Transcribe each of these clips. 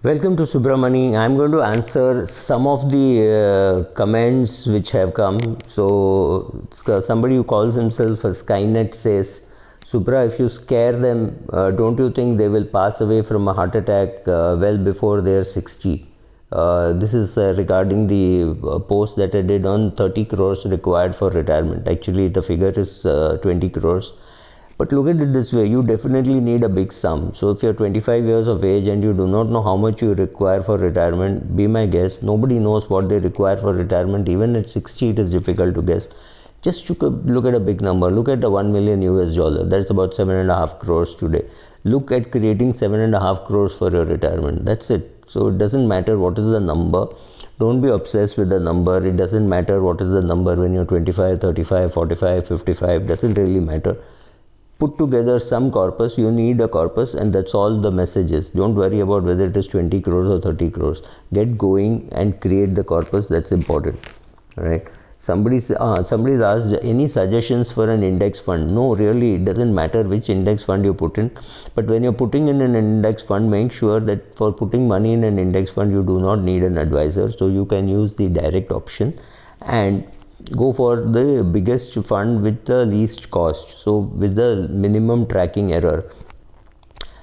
Welcome to Subramani. I'm going to answer some of the comments which have come. So, somebody who calls himself a Skynet says, Subra, if you scare them, don't you think they will pass away from a heart attack well before they're 60? This is regarding the post that I did on 30 crores required for retirement. Actually, the figure is 20 crores. But look at it this way, you definitely need a big sum. So if you're 25 years of age and you do not know how much you require for retirement, be my guest. Nobody knows what they require for retirement. Even at 60, it is difficult to guess. Just look at a big number. Look at the 1 million US dollar. That's about 7.5 crores today. Look at creating 7.5 crores for your retirement. That's it. So it doesn't matter what is the number. Don't be obsessed with the number. It doesn't matter what is the number when you're 25, 35, 45, 55. Doesn't really matter. Put together some corpus. You need a corpus, and that's all the message is. Don't worry about whether it is 20 crores or 30 crores. Get going and create the corpus. That's important. Right? Somebody's asked any suggestions for an index fund. No, really, it doesn't matter which index fund you put in. But when you're putting in an index fund, make sure that for putting money in an index fund, you do not need an advisor. So you can use the direct option and go for the biggest fund with the least cost, so with the minimum tracking error.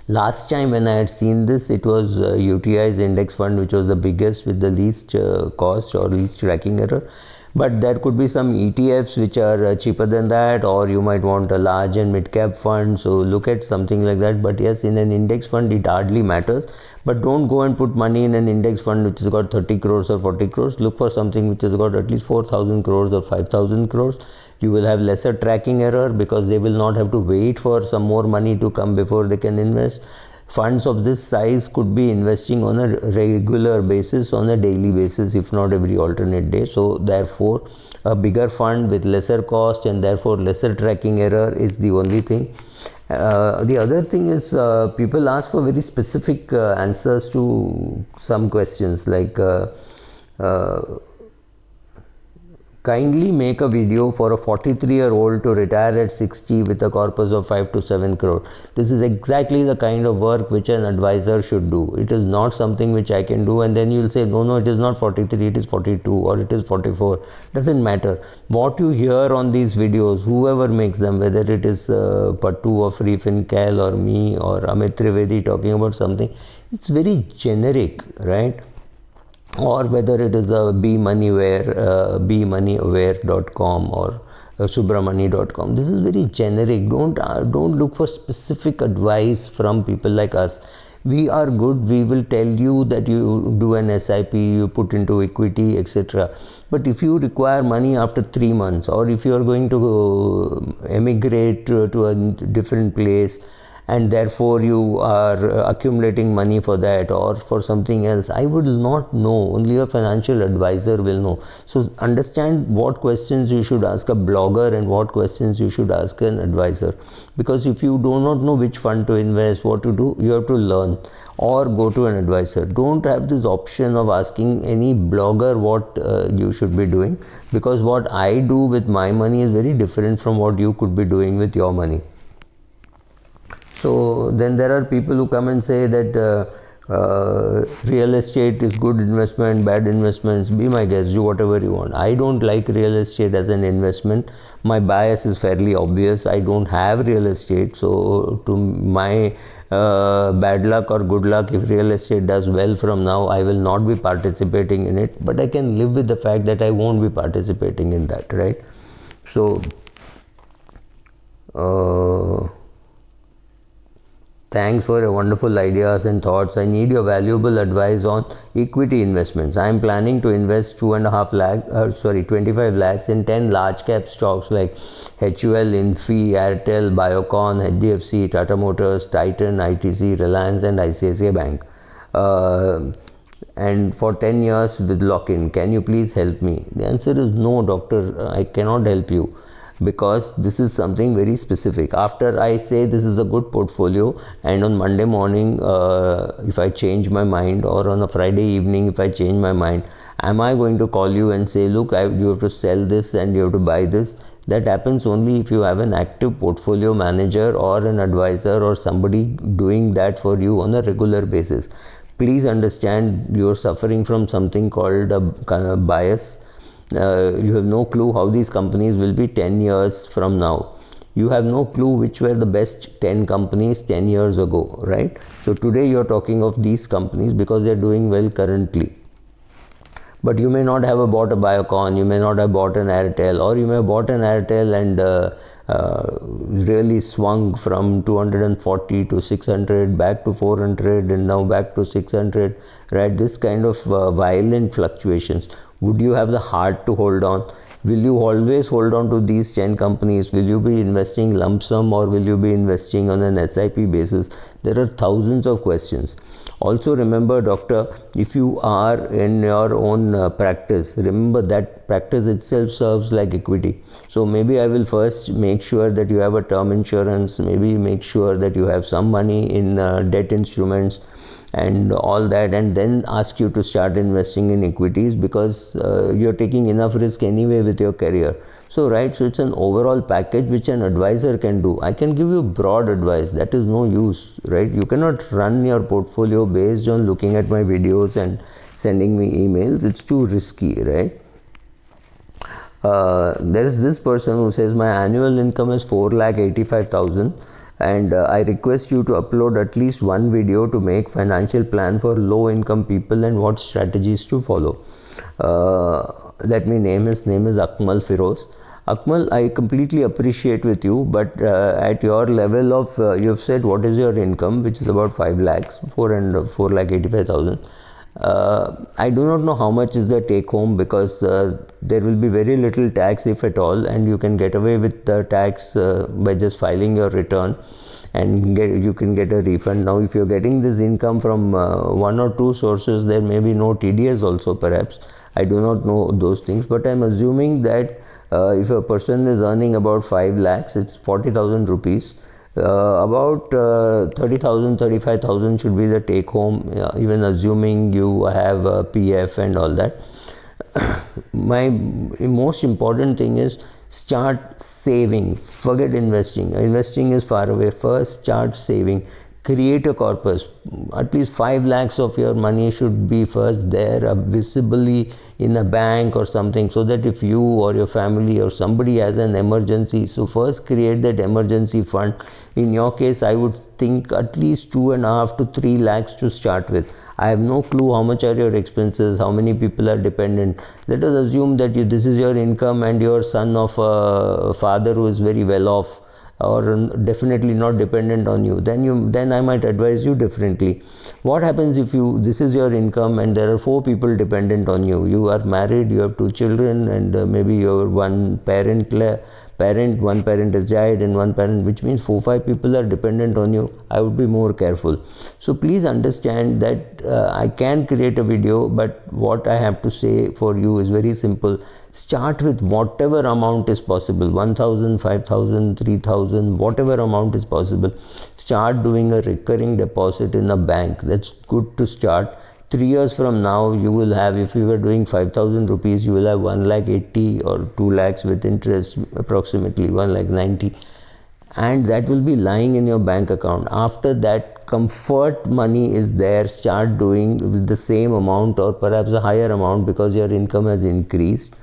Last time when I had seen this, it was UTI's index fund which was the biggest with the least cost or least tracking error. But there could be some ETFs which are cheaper than that, or you might want a large and mid cap fund. So look at something like that. But yes, in an index fund, it hardly matters. But don't go and put money in an index fund which has got 30 crores or 40 crores. Look for something which has got at least 4,000 crores or 5,000 crores. You will have lesser tracking error because they will not have to wait for some more money to come before they can invest. Funds of this size could be investing on a regular basis, on a daily basis, if not every alternate day. So therefore, a bigger fund with lesser cost and therefore lesser tracking error is the only thing. The other thing is people ask for very specific answers to some questions like kindly make a video for a 43-year-old to retire at 60 with a corpus of 5 to 7 crore. This is exactly the kind of work which an advisor should do. It is not something which I can do, and then you will say, no, it is not 43, it is 42 or it is 44. Doesn't matter. What you hear on these videos, whoever makes them, whether it is Pattu of Refincal or me or Amit Trivedi talking about something, it's very generic, right? Or whether it is a bmoneyaware.com or subramani.com. This is very generic. Don't look for specific advice from people like us. We are good. We will tell you that you do an SIP, you put into equity, etc. But if you require money after 3 months, or if you are going to emigrate to a different place, and therefore you are accumulating money for that or for something else, I will not know. Only a financial advisor will know. So understand what questions you should ask a blogger and what questions you should ask an advisor. Because if you do not know which fund to invest, what to do, you have to learn or go to an advisor. Don't have this option of asking any blogger what you should be doing, because what I do with my money is very different from what you could be doing with your money. So then there are people who come and say that real estate is good investment, bad investments. Be my guest, do whatever you want. I don't like real estate as an investment. My bias is fairly obvious. I don't have real estate, so to my bad luck or good luck, if real estate does well from now, I will not be participating in it. But I can live with the fact that I won't be participating in that, right? So thanks for your wonderful ideas and thoughts. I need your valuable advice on equity investments. I am planning to invest 25 lakhs in 10 large cap stocks like HUL, Infi, Airtel, Biocon, HDFC, Tata Motors, Titan, ITC, Reliance and ICICI Bank. And for 10 years with lock-in. Can you please help me? The answer is no, doctor. I cannot help you, because this is something very specific. After I say this is a good portfolio, and on Monday morning if I change my mind, or on a Friday evening if I change my mind, am I going to call you and say, look, you have to sell this and you have to buy this? That happens only if you have an active portfolio manager or an advisor or somebody doing that for you on a regular basis. Please understand you're suffering from something called a kind of bias. You have no clue how these companies will be 10 years from now. You have no clue which were the best 10 companies 10 years ago, right? So today you're talking of these companies because they're doing well currently. But you may not have bought a Biocon, you may not have bought an Airtel, or you may have bought an Airtel and really swung from 240 to 600, back to 400, and now back to 600, right? This kind of violent fluctuations. Would you have the heart to hold on? Will you always hold on to these 10 companies? Will you be investing lump sum, or will you be investing on an SIP basis? There are thousands of questions. Also remember, doctor, if you are in your own practice, remember that practice itself serves like equity. So maybe I will first make sure that you have a term insurance, maybe make sure that you have some money in debt instruments and all that, and then ask you to start investing in equities, because you're taking enough risk anyway with your career. So right, so it's an overall package which an advisor can do. I can give you broad advice, that is no use, right? You cannot run your portfolio based on looking at my videos and sending me emails. It's too risky, right? There is this person who says my annual income is 4,85,000, and I request you to upload at least one video to make financial plan for low income people and what strategies to follow. Let me name his name is Akmal Firoz. Akmal, I completely appreciate with you, but at your level of, you've said what is your income, which is about 5 lakhs, 4,85,000. I do not know how much is the take home, because there will be very little tax if at all, and you can get away with the tax by just filing your return, and you can get a refund. Now if you're getting this income from one or two sources, there may be no TDS also perhaps. I do not know those things, but I'm assuming that if a person is earning about 5 lakhs, it's 40,000 rupees. About 30,000, 35,000 should be the take home, even assuming you have PF and all that. My most important thing is start saving. Forget investing. Investing is far away. First start saving. Create a corpus. At least 5 lakhs of your money should be first there, visibly in a bank or something, so that if you or your family or somebody has an emergency, so first create that emergency fund. In your case, I would think at least 2.5 to 3 lakhs to start with. I have no clue how much are your expenses, how many people are dependent. Let us assume that this is your income and your son of a father who is very well off, or definitely not dependent on you, then I might advise you differently. What happens if this is your income and there are 4 people dependent on you? You are married, you have 2 children, and maybe your one parent, one parent has died, and one parent, which means 4-5 people are dependent on you. I would be more careful. So please understand that I can create a video, but what I have to say for you is very simple. Start with whatever amount is possible, 1,000, 5,000, 3,000, whatever amount is possible. Start doing a recurring deposit in a bank. That's good to start. 3 years from now, you will have, if you were doing 5,000 rupees, you will have 1,80,000 or 2 lakhs with interest, approximately 1,90,000. And that will be lying in your bank account. After that, comfort money is there. Start doing with the same amount or perhaps a higher amount, because your income has increased.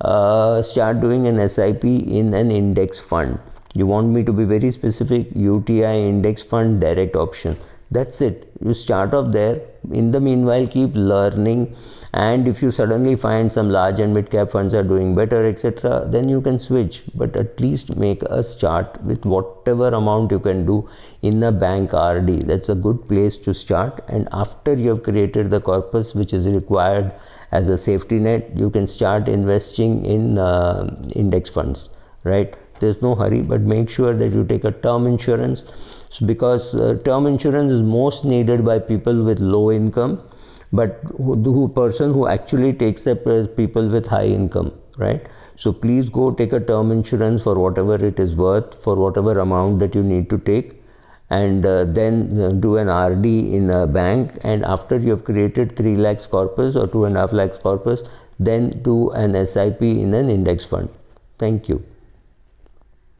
Start doing an SIP in an index fund. You want me to be very specific? UTI index fund, direct option. That's it. You start off there. In the meanwhile, keep learning, and if you suddenly find some large and mid cap funds are doing better, etc., then you can switch. But at least make a start with whatever amount you can do in a bank RD. That's a good place to start. And after you have created the corpus which is required as a safety net, you can start investing in index funds, right? There's no hurry, but make sure that you take a term insurance, because term insurance is most needed by people with low income, but the person who actually takes up is people with high income, right? So please go take a term insurance for whatever it is worth, for whatever amount that you need to take, and then do an RD in a bank. And after you have created 3 lakhs corpus or 2.5 lakhs corpus, then do an SIP in an index fund. Thank you.